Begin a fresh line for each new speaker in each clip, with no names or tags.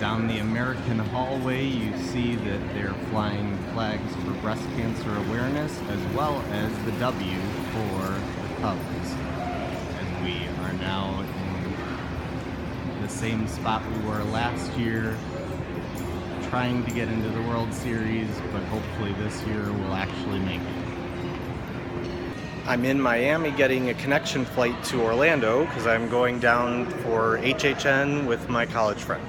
Down the American hallway, you see that they're flying flags for breast cancer awareness, as well as the W for the Cubs. And we are now in the same spot we were last year, trying to get into the World Series, but hopefully this year we'll actually make it. I'm in Miami getting a connection flight to Orlando because I'm going down for HHN with my college friend.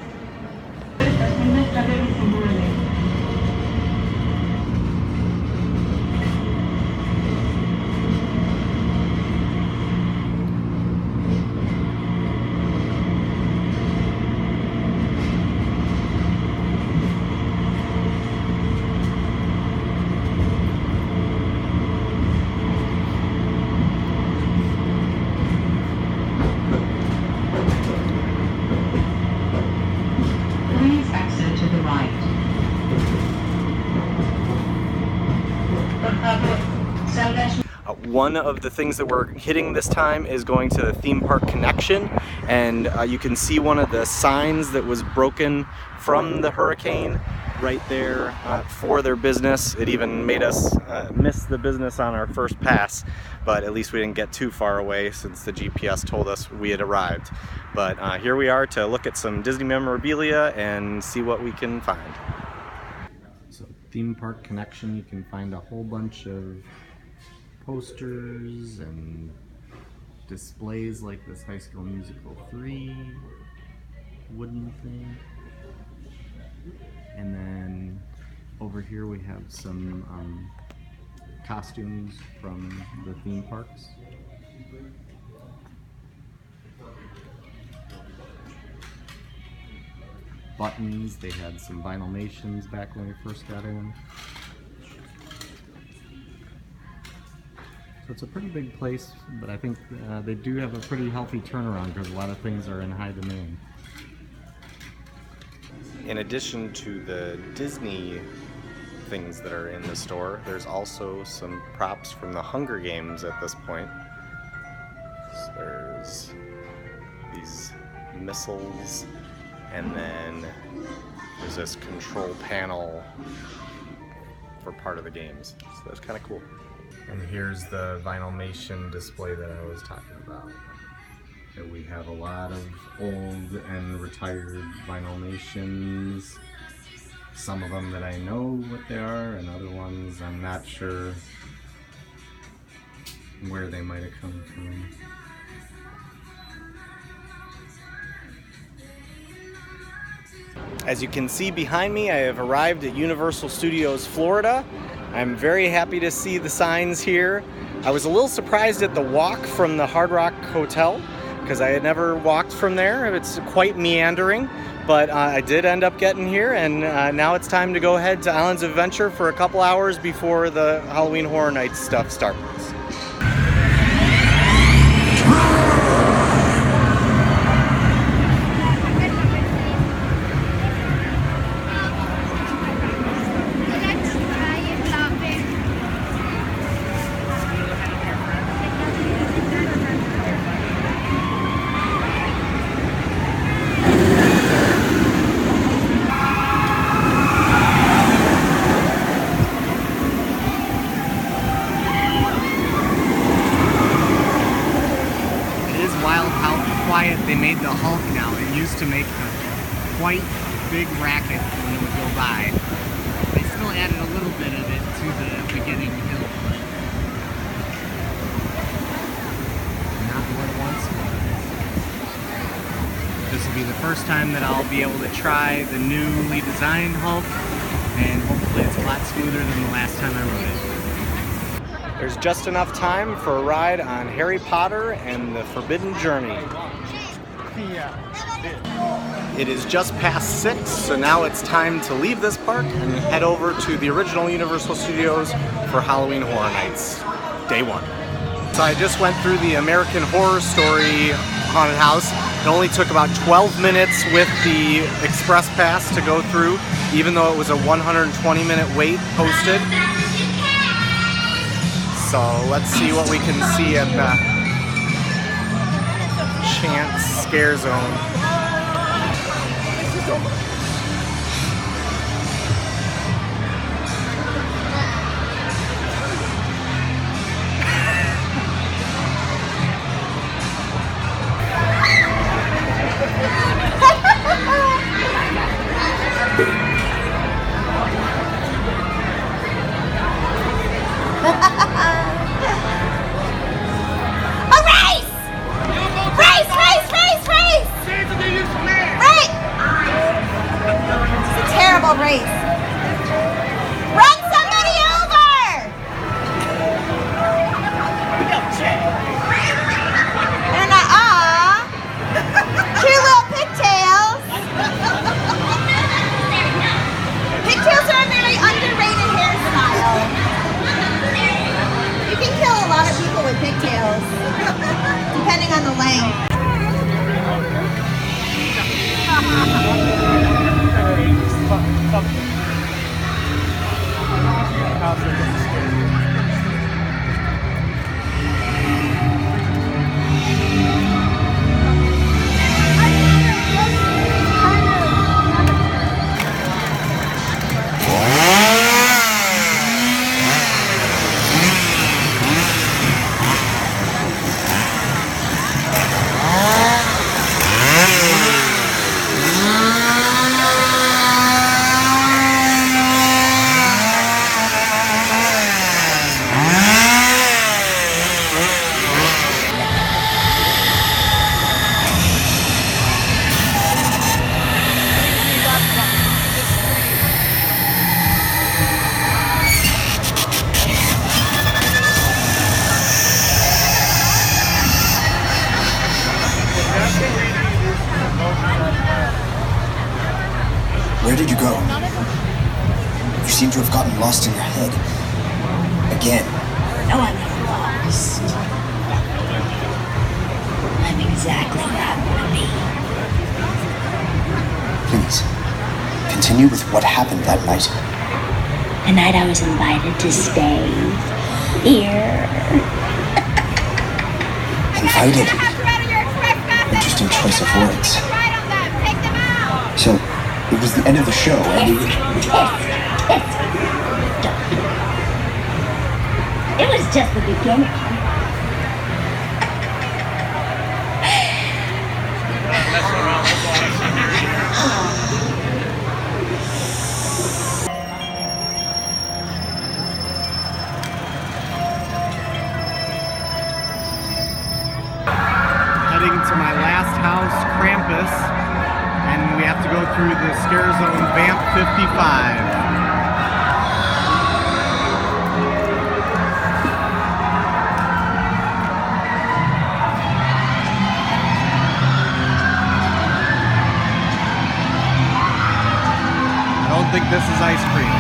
One of the things that we're hitting this time is going to the theme park connection, and you can see one of the signs that was broken from the hurricane right there for their business. It even made us miss the business on our first pass, but at least we didn't get too far away since the GPS told us we had arrived. But here we are to look at some Disney memorabilia and see what we can find. So theme park connection, you can find a whole bunch of posters and displays like this High School Musical 3 wooden thing. And then over here we have some costumes from the theme parks. Buttons, they had some Vinylmations back when we first got in. So it's a pretty big place, but I think they do have a pretty healthy turnaround because a lot of things are in high demand. In addition to the Disney things that are in the store, there's also some props from the Hunger Games at this point. So there's these missiles, and then there's this control panel for part of the games. So that's kind of cool. And here's the Vinylmation display that I was talking about. And we have a lot of old and retired Vinylmations. Some of them that I know what they are, and other ones I'm not sure where they might have come from. As you can see behind me, I have arrived at Universal Studios Florida. I'm very happy to see the signs here. I was a little surprised at the walk from the Hard Rock Hotel because I had never walked from there. It's quite meandering, but I did end up getting here, and now it's time to go ahead to Islands of Adventure for a couple hours before the Halloween Horror Nights stuff starts. They made the Hulk now. It used to make a quite big racket when it would go by. They still added a little bit of it to the beginning hill, but not what it once was. This will be the first time that I'll be able to try the newly designed Hulk, and hopefully it's a lot smoother than the last time I rode it. There's just enough time for a ride on Harry Potter and the Forbidden Journey. It is just past 6, so now it's time to leave this park and head over to the original Universal Studios for Halloween Horror Nights, Day 1. So I just went through the American Horror Story haunted house. It only took about 12 minutes with the express pass to go through, even though it was a 120-minute wait posted. So let's see what we can see at the Chance Scare Zone.
race. Run somebody over! And cute little pigtails. Pigtails are a very underrated hairstyle. You can kill a lot of people with pigtails, depending on the length.
Where did you go? You seem to have gotten lost in your head. Again.
No, I'm not lost. I'm exactly where I want to be.
Please, continue with what happened that night.
The night I was invited to stay here.
Invited? Interesting choice of words. So, it was the end of the show, and you...
It was just the beginning.
Heading to my last house, Krampus, and we have to go through the Scare Zone Vamp 55. I don't think this is ice cream.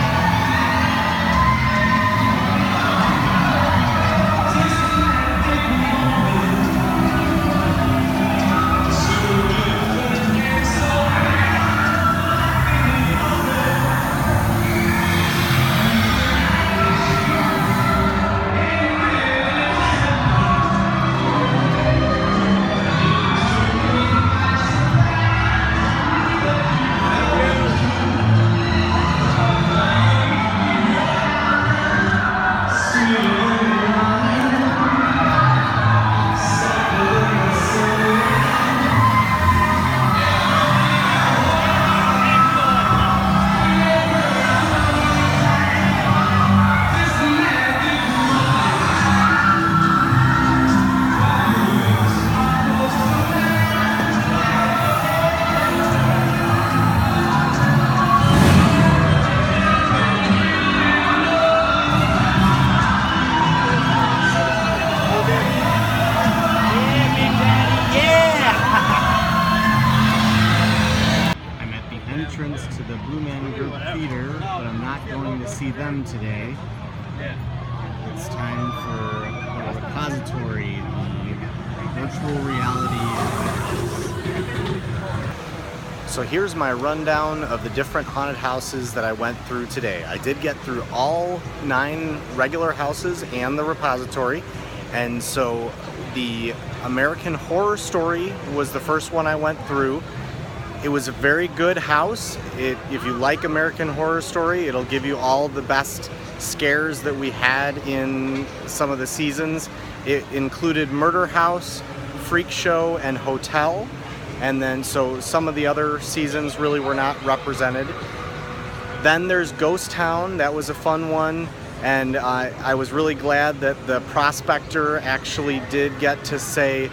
Entrance to the Blue Man Group Theater, but I'm not going to see them today. It's time for the repository, the virtual reality.
So here's my rundown of the different haunted houses that I went through today. I did get through all 9 regular houses and the repository, and so the American Horror Story was the first one I went through. It was a very good house. If you like American Horror Story, it'll give you all the best scares that we had in some of the seasons. It included Murder House, Freak Show, and Hotel. And then so some of the other seasons really were not represented. Then there's Ghost Town. That was a fun one. And I was really glad that the prospector actually did get to say,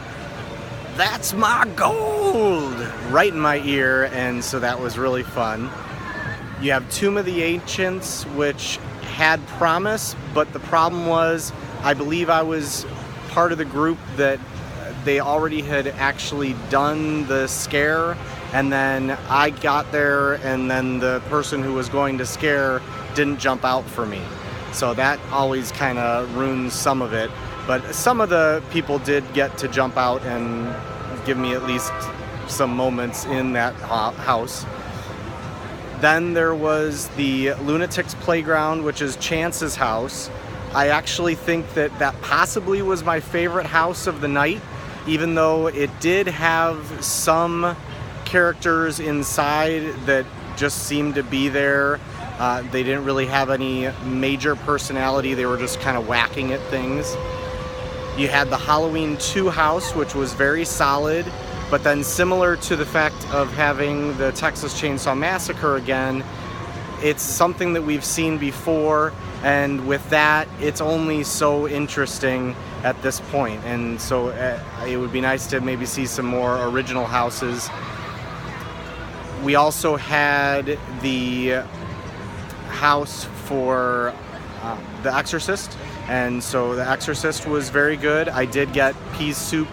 "That's my gold," right in my ear, and so that was really fun. You have Tomb of the Ancients, which had promise, but the problem was, I believe I was part of the group that they already had actually done the scare, and then I got there and then the person who was going to scare didn't jump out for me. So that always kind of ruins some of it, but some of the people did get to jump out and give me at least some moments in that house. Then there was the Lunatics Playground, which is Chance's house. I actually think that that possibly was my favorite house of the night, even though it did have some characters inside that just seemed to be there. They didn't really have any major personality. They were just kind of whacking at things. You had the Halloween 2 house, which was very solid, but then similar to the fact of having the Texas Chainsaw Massacre again, it's something that we've seen before, and with that, it's only so interesting at this point. And so it would be nice to maybe see some more original houses. We also had the house for The Exorcist, and so The Exorcist was very good. I did get pea soup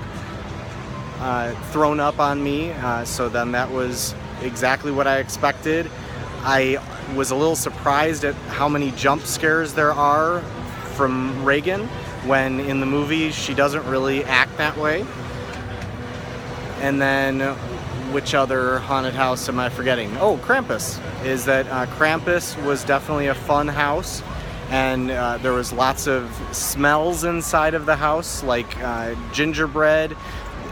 thrown up on me, so then that was exactly what I expected. I was a little surprised at how many jump scares there are from Reagan, when in the movie she doesn't really act that way. And then which other haunted house am I forgetting? Oh, Krampus. Is that Krampus was definitely a fun house, and there was lots of smells inside of the house, like gingerbread.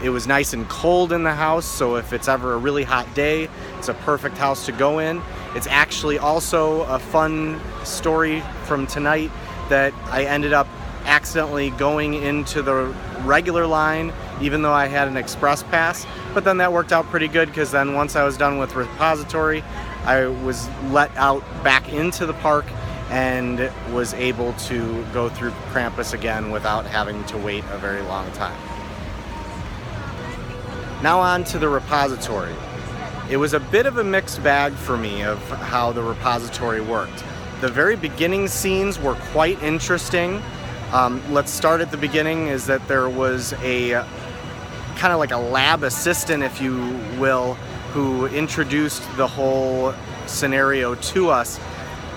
It was nice and cold in the house, so if it's ever a really hot day, it's a perfect house to go in. It's actually also a fun story from tonight that I ended up accidentally going into the regular line even though I had an express pass, but then that worked out pretty good because then once I was done with repository, I was let out back into the park and was able to go through Krampus again without having to wait a very long time. Now on to the repository. It was a bit of a mixed bag for me of how the repository worked. The very beginning scenes were quite interesting. Let's start at the beginning, is that there was a kind of like a lab assistant, if you will, who introduced the whole scenario to us.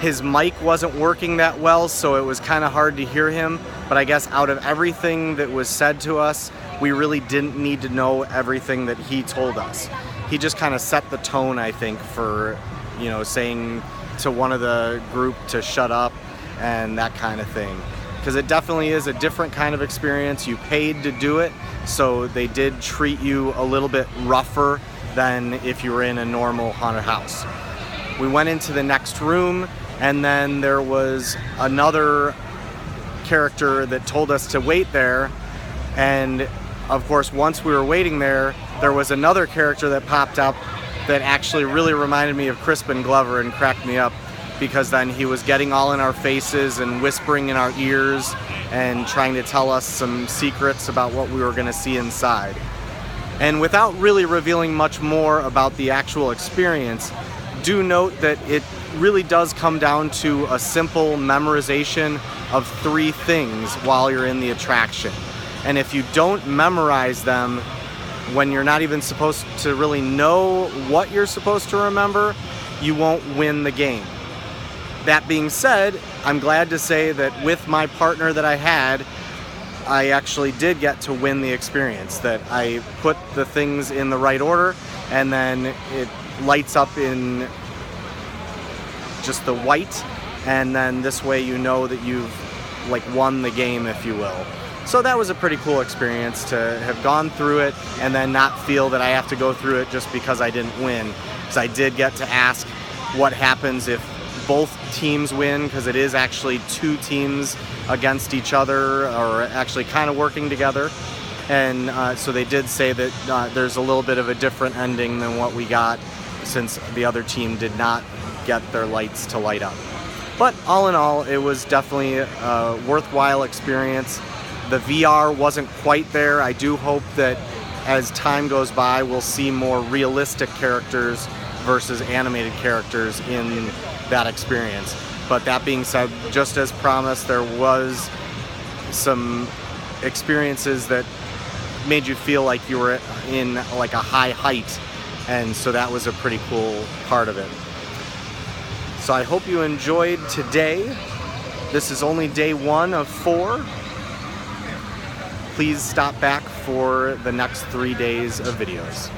His mic wasn't working that well, so it was kind of hard to hear him, but I guess out of everything that was said to us, we really didn't need to know everything that he told us. He just kind of set the tone, I think, for, you know, saying to one of the group to shut up and that kind of thing. Because it definitely is a different kind of experience. You paid to do it, so they did treat you a little bit rougher than if you were in a normal haunted house. We went into the next room, and then there was another character that told us to wait there, and of course once we were waiting there, there was another character that popped up that actually really reminded me of Crispin Glover and cracked me up, because then he was getting all in our faces and whispering in our ears and trying to tell us some secrets about what we were going to see inside. And without really revealing much more about the actual experience, do note that it really does come down to a simple memorization of 3 things while you're in the attraction. And if you don't memorize them when you're not even supposed to really know what you're supposed to remember, you won't win the game. That being said, I'm glad to say that with my partner that I had, I actually did get to win the experience. That I put the things in the right order, and then it lights up in just the white, and then this way you know that you've like won the game, if you will. So that was a pretty cool experience to have gone through it and then not feel that I have to go through it just because I didn't win. Because I did get to ask what happens if both teams win, because it is actually 2 teams against each other, or actually kind of working together. And so they did say that there's a little bit of a different ending than what we got, since the other team did not get their lights to light up. But all in all, it was definitely a worthwhile experience. The VR wasn't quite there. I do hope that as time goes by, we'll see more realistic characters versus animated characters in that experience. But that being said, just as promised, there was some experiences that made you feel like you were in like a high height, and so that was a pretty cool part of it. So I hope you enjoyed today. This is only day 1 of 4. Please stop back for the next 3 days of videos.